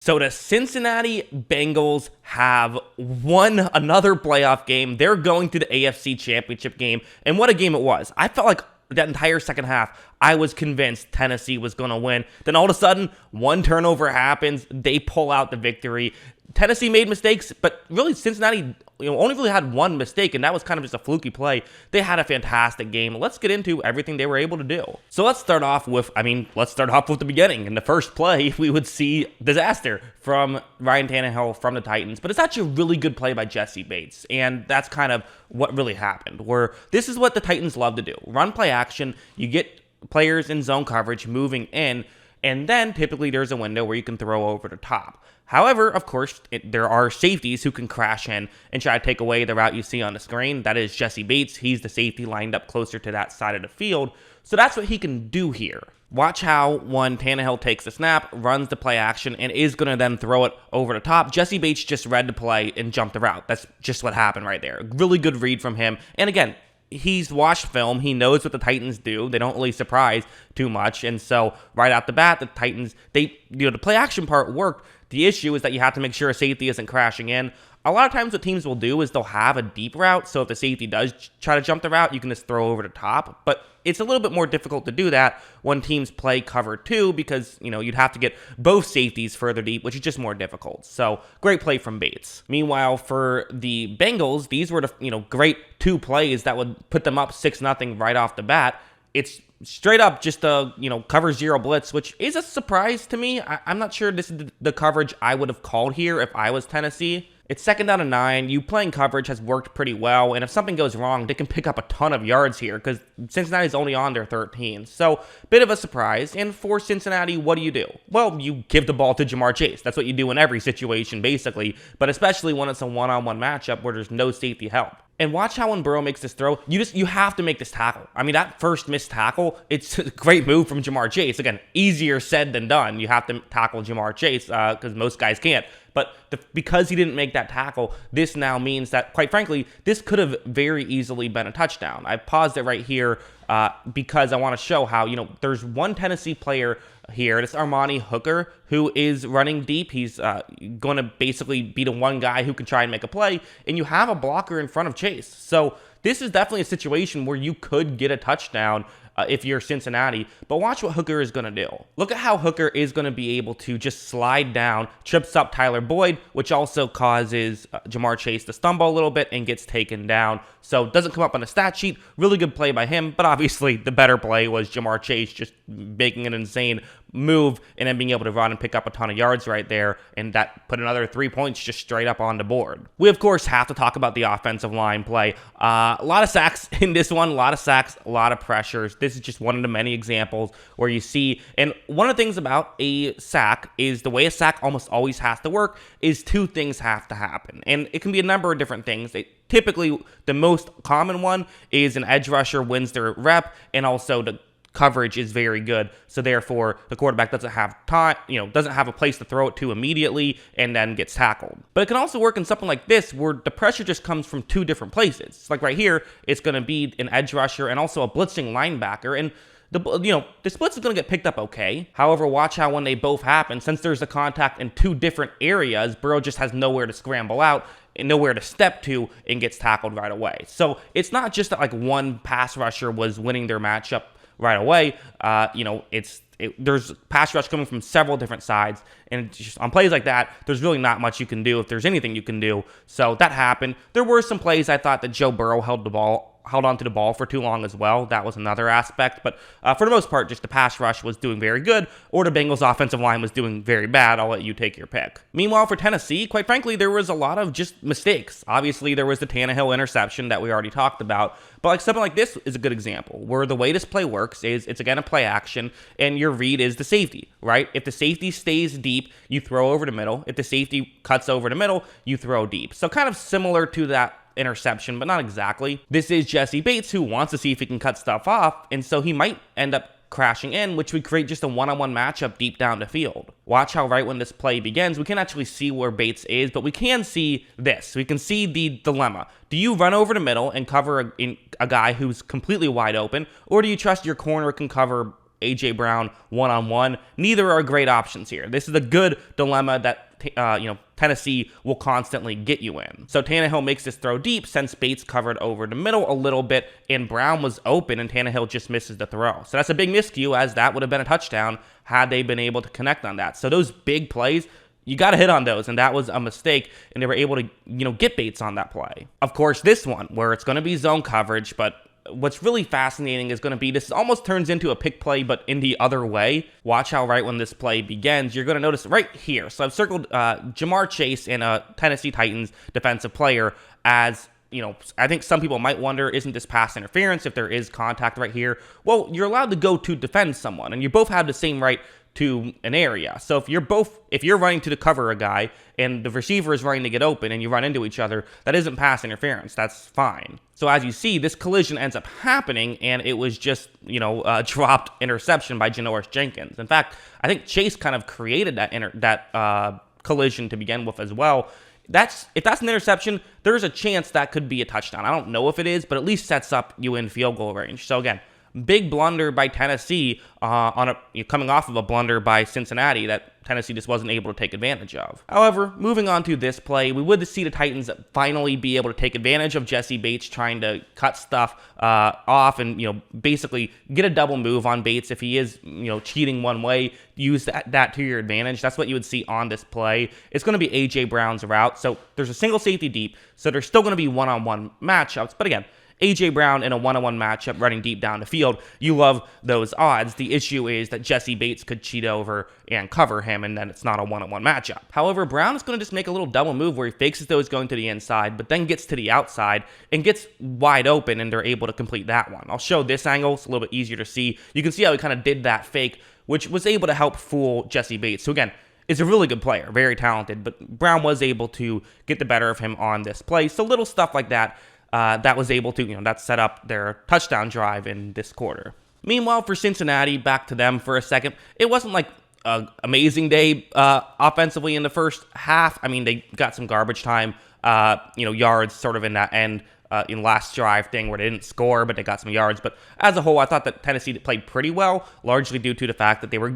So the Cincinnati Bengals have won another playoff game. They're going to the AFC Championship game, and what a game it was. I felt like that entire second half, I was convinced Tennessee was going to win. Then all of a sudden, one turnover happens. They pull out the victory. Tennessee made mistakes, but really Cincinnati only really had one mistake, and that was kind of just a fluky play. They had a fantastic game. Let's get into everything they were able to do. So let's start off with the beginning. In the first play, we would see disaster from Ryan Tannehill from the Titans, but it's actually a really good play by Jesse Bates, and that's kind of what really happened, where this is what the Titans love to do. Run play action, you get players in zone coverage moving in, and then typically there's a window where you can throw over the top. However, of course, there are safeties who can crash in and try to take away the route you see on the screen. That is Jesse Bates. He's the safety lined up closer to that side of the field. So that's what he can do here. Watch how when Tannehill takes the snap, runs the play action, and is going to then throw it over the top. Jesse Bates just read the play and jumped the route. That's just what happened right there. Really good read from him. And again, he's watched film. He knows what the Titans do. They don't really surprise too much. And so right out the bat, the Titans, the play action part worked. The issue is that you have to make sure a safety isn't crashing in. A lot of times what teams will do is they'll have a deep route. So if the safety does try to jump the route, you can just throw over the top. But it's a little bit more difficult to do that when teams play cover 2 because, you'd have to get both safeties further deep, which is just more difficult. So great play from Bates. Meanwhile, for the Bengals, these were the, great 2 plays that would put them up 6-0 right off the bat. It's straight up just a, cover 0 blitz, which is a surprise to me. I'm not sure this is the coverage I would have called here if I was Tennessee. It's 2nd down and 9. You playing coverage has worked pretty well, and if something goes wrong, they can pick up a ton of yards here because Cincinnati's only on their 13. So, bit of a surprise. And for Cincinnati, what do? Well, you give the ball to Ja'Marr Chase. That's what you do in every situation, basically, but especially when it's a one-on-one matchup where there's no safety help. And watch how when Burrow makes this throw, you have to make this tackle. I mean, that first missed tackle, it's a great move from Ja'Marr Chase. Again, easier said than done. You have to tackle Ja'Marr Chase because most guys can't. But because he didn't make that tackle, this now means that, quite frankly, this could have very easily been a touchdown. I paused it right here because I want to show how, there's one Tennessee player here. It's Armani Hooker, who is running deep. He's going to basically be the one guy who can try and make a play, and you have a blocker in front of Chase. So this is definitely a situation where you could get a touchdown if you're Cincinnati, but watch what Hooker is going to do. Look at how Hooker is going to be able to just slide down, trips up Tyler Boyd, which also causes Ja'Marr Chase to stumble a little bit and gets taken down. So it doesn't come up on the stat sheet. Really good play by him, but obviously the better play was Ja'Marr Chase just making an insane move and then being able to run and pick up a ton of yards right there, and that put another 3 points just straight up on the board. We, of course, have to talk about the offensive line play. A lot of sacks in this one, a lot of sacks, a lot of pressures. This is just one of the many examples where you see, and one of the things about a sack is the way a sack almost always has to work is 2 things have to happen, and it can be a number of different things. Typically, the most common one is an edge rusher wins their rep, and also the coverage is very good, so therefore the quarterback doesn't have time, doesn't have a place to throw it to immediately and then gets tackled. But it can also work in something like this where the pressure just comes from 2 different places. Like right here, it's going to be an edge rusher and also a blitzing linebacker, and the splits is going to get picked up okay. However, watch how when they both happen, since there's a contact in 2 different areas, Burrow just has nowhere to scramble out and nowhere to step to and gets tackled right away. So it's not just that like one pass rusher was winning their matchup right away. There's pass rush coming from several different sides, and just on plays like that, there's really not much you can do if there's anything you can do. So that happened. There were some plays I thought that Joe Burrow held onto the ball for too long as well. That was another aspect, but for the most part, just the pass rush was doing very good, or the Bengals offensive line was doing very bad. I'll let you take your pick. Meanwhile, for Tennessee, quite frankly, there was a lot of just mistakes. Obviously, there was the Tannehill interception that we already talked about, but like something like this is a good example, where the way this play works is it's again a play action, and your read is the safety, right? If the safety stays deep, you throw over the middle. If the safety cuts over the middle, you throw deep. So kind of similar to that interception, but not exactly. This is Jesse Bates, who wants to see if he can cut stuff off, and so he might end up crashing in, which would create just a one-on-one matchup deep down the field. Watch how right when this play begins, we can't actually see where Bates is, but we can see this. We can see the dilemma. Do you run over the middle and cover a guy who's completely wide open, or do you trust your corner can cover A.J. Brown one-on-one. Neither are great options here. This is a good dilemma that Tennessee will constantly get you in. So Tannehill makes this throw deep, since Bates covered over the middle a little bit, and Brown was open, and Tannehill just misses the throw. So that's a big miscue, as that would have been a touchdown had they been able to connect on that. So those big plays, you got to hit on those, and that was a mistake, and they were able to, get Bates on that play. Of course, this one, where it's going to be zone coverage, but what's really fascinating is going to be, this almost turns into a pick play, but in the other way. Watch how right when this play begins, you're going to notice right here. So I've circled Jamar Chase, and a Tennessee Titans defensive player, as I think some people might wonder, isn't this pass interference if there is contact right here? Well, you're allowed to go to defend someone, and you both have the same right to an area. So if you're running to cover a guy and the receiver is running to get open and you run into each other, that isn't pass interference. That's fine. So as you see, this collision ends up happening, and it was just, dropped interception by Janoris Jenkins. In fact, I think Chase kind of created that collision to begin with as well. If that's an interception, there's a chance that could be a touchdown. I don't know if it is, but at least sets up you in field goal range. So again, big blunder by Tennessee coming off of a blunder by Cincinnati that Tennessee just wasn't able to take advantage of. However, moving on to this play, we would see the Titans finally be able to take advantage of Jesse Bates trying to cut stuff off and, basically get a double move on Bates if he is, cheating one way. Use that to your advantage. That's what you would see on this play. It's going to be A.J. Brown's route. So there's a single safety deep, so there's still going to be one-on-one matchups. But again, A.J. Brown in a one-on-one matchup running deep down the field, you love those odds. The issue is that Jesse Bates could cheat over and cover him, and then it's not a one-on-one matchup. However, Brown is going to just make a little double move where he fakes as though he's going to the inside, but then gets to the outside and gets wide open, and they're able to complete that one. I'll show this angle. It's a little bit easier to see. You can see how he kind of did that fake, which was able to help fool Jesse Bates, who again is a really good player, very talented, but Brown was able to get the better of him on this play. So little stuff like that that was able to, that set up their touchdown drive in this quarter. Meanwhile, for Cincinnati, back to them for a second, it wasn't like an amazing day offensively in the first half. I mean, they got some garbage time, yards sort of in that end in last drive thing where they didn't score, but they got some yards. But as a whole, I thought that Tennessee played pretty well, largely due to the fact that they were,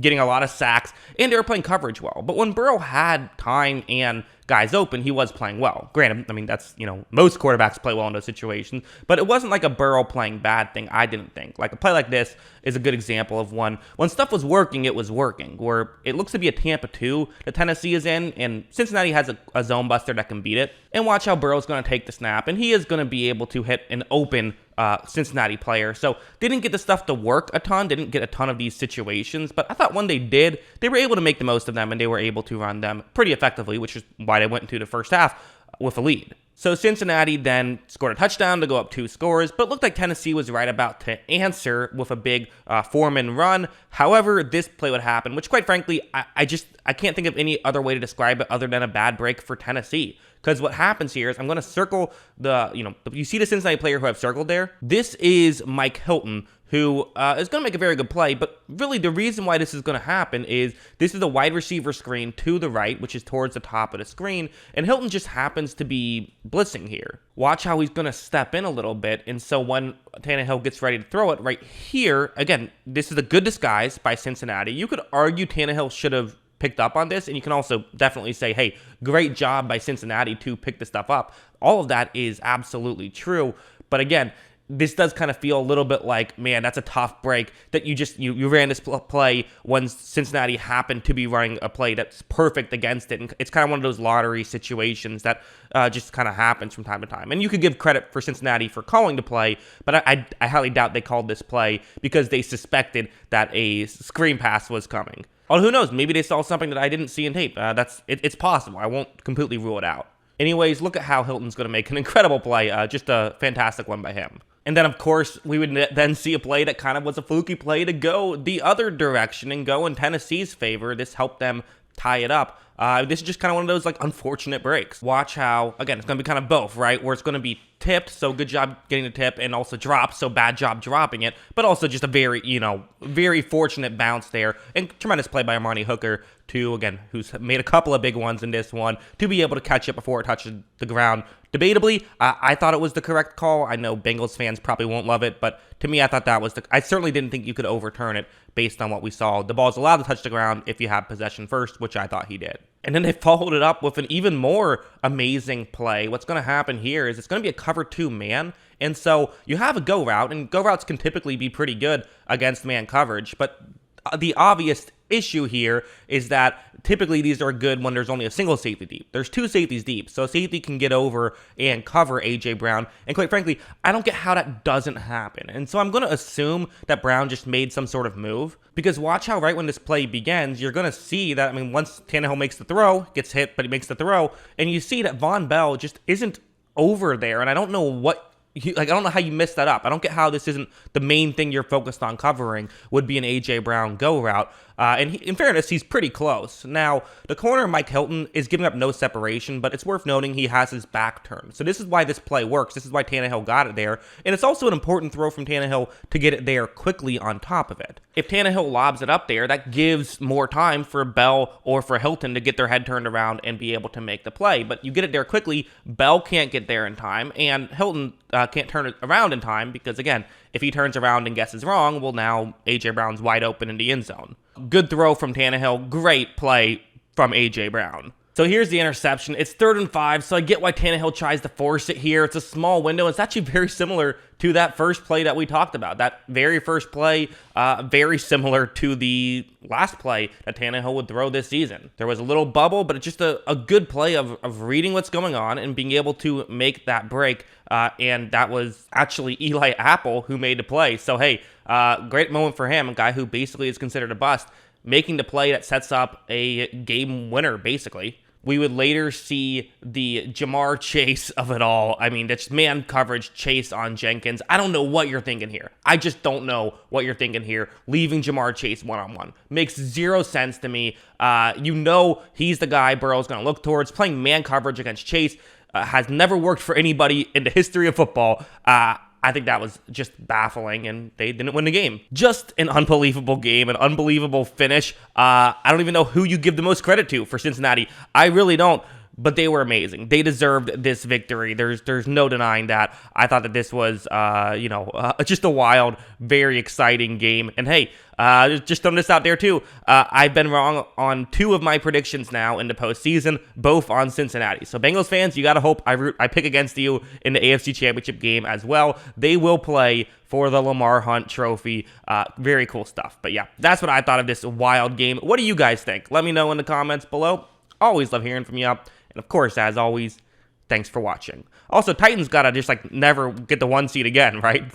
getting a lot of sacks and they were playing coverage well. But when Burrow had time and guys open, he was playing well. Granted, I mean, that's, most quarterbacks play well in those situations, but it wasn't like a Burrow playing bad thing, I didn't think. Like a play like this is a good example of one. When stuff was working, it was working. Where it looks to be a Tampa 2 that Tennessee is in, and Cincinnati has a zone buster that can beat it. And watch how Burrow's going to take the snap, and he is going to be able to hit an open Cincinnati player. So they didn't get the stuff to work a ton, didn't get a ton of these situations, but I thought when they did, they were able to make the most of them, and they were able to run them pretty effectively, which is why they went into the first half with a lead. So Cincinnati then scored a touchdown to go up 2 scores, but it looked like Tennessee was right about to answer with a big Foreman run. However, this play would happen, which quite frankly, I can't think of any other way to describe it other than a bad break for Tennessee. Because what happens here is I'm going to circle you see the Cincinnati player who I've circled there? This is Mike Hilton, who is going to make a very good play, but really the reason why this is going to happen is this is a wide receiver screen to the right, which is towards the top of the screen, and Hilton just happens to be blitzing here. Watch how he's going to step in a little bit, and so when Tannehill gets ready to throw it right here, again, this is a good disguise by Cincinnati. You could argue Tannehill should have picked up on this, and you can also definitely say, hey, great job by Cincinnati to pick this stuff up. All of that is absolutely true, but again, this does kind of feel a little bit like, man, that's a tough break that you ran this play when Cincinnati happened to be running a play that's perfect against it. And it's kind of one of those lottery situations that just kind of happens from time to time. And you could give credit for Cincinnati for calling the play, but I highly doubt they called this play because they suspected that a screen pass was coming. Although who knows, maybe they saw something that I didn't see in tape. It's possible. I won't completely rule it out. Anyways, look at how Hilton's going to make an incredible play. Just a fantastic one by him. And then, of course, we would then see a play that kind of was a fluky play to go the other direction and go in Tennessee's favor. This helped them tie it up This is just kind of one of those like unfortunate breaks. Watch how, again, it's going to be kind of both, right? Where it's going to be tipped, so good job getting the tip, and also dropped, so bad job dropping it, but also just a very, very fortunate bounce there, and tremendous play by Armani Hooker, to, again, who's made a couple of big ones in this one, to be able to catch it before it touches the ground. Debatably, I thought it was the correct call. I know Bengals fans probably won't love it, but to me, I thought that was I certainly didn't think you could overturn it based on what we saw. The ball's allowed to touch the ground if you have possession first, which I thought he did. And then they followed it up with an even more amazing play. What's going to happen here is it's going to be a cover 2 man. And so you have a go route, and go routes can typically be pretty good against man coverage. But the obvious issue here is that typically these are good when there's only a single safety deep. There's 2 safeties deep, so a safety can get over and cover A.J. Brown. And quite frankly, I don't get how that doesn't happen. And so I'm going to assume that Brown just made some sort of move, because watch how right when this play begins, you're going to see that, once Tannehill makes the throw, gets hit, but he makes the throw, and you see that Von Bell just isn't over there, and I don't know what I don't know how you missed that up. I don't get how this isn't the main thing you're focused on covering, would be an A.J. Brown go route. And in fairness, he's pretty close. Now, the corner, Mike Hilton, is giving up no separation, but it's worth noting he has his back turned. So this is why this play works. This is why Tannehill got it there. And it's also an important throw from Tannehill to get it there quickly on top of it. If Tannehill lobs it up there, that gives more time for Bell or for Hilton to get their head turned around and be able to make the play. But you get it there quickly, Bell can't get there in time, and Hilton can't turn it around in time because, again, if he turns around and guesses wrong, well, now A.J. Brown's wide open in the end zone. Good throw from Tannehill. Great play from A.J. Brown. So here's the interception. It's 3rd and 5, so I get why Tannehill tries to force it here. It's a small window. It's actually very similar to that first play that we talked about. That very first play, very similar to the last play that Tannehill would throw this season. There was a little bubble, but it's just a good play of reading what's going on and being able to make that break. And that was actually Eli Apple who made the play. So, hey, great moment for him, a guy who basically is considered a bust, making the play that sets up a game winner, basically. We would later see the Jamar Chase of it all. That's man coverage Chase on Jenkins. I don't know what you're thinking here. I just don't know what you're thinking here. Leaving Jamar Chase one-on-one makes zero sense to me. He's the guy Burrow's going to look towards. Playing man coverage against Chase has never worked for anybody in the history of football. I think that was just baffling, and they didn't win the game. Just an unbelievable game, an unbelievable finish. I don't even know who you give the most credit to for Cincinnati. I really don't, but they were amazing. They deserved this victory. There's no denying that. I thought that this was, just a wild, very exciting game. And hey, just throwing this out there too. I've been wrong on 2 of my predictions now in the postseason, both on Cincinnati. So Bengals fans, you gotta hope I pick against you in the AFC Championship game as well. They will play for the Lamar Hunt Trophy. Very cool stuff. But yeah, that's what I thought of this wild game. What do you guys think? Let me know in the comments below. Always love hearing from you. And of course, as always, thanks for watching. Also, Titans gotta just never get the 1 seed again, right?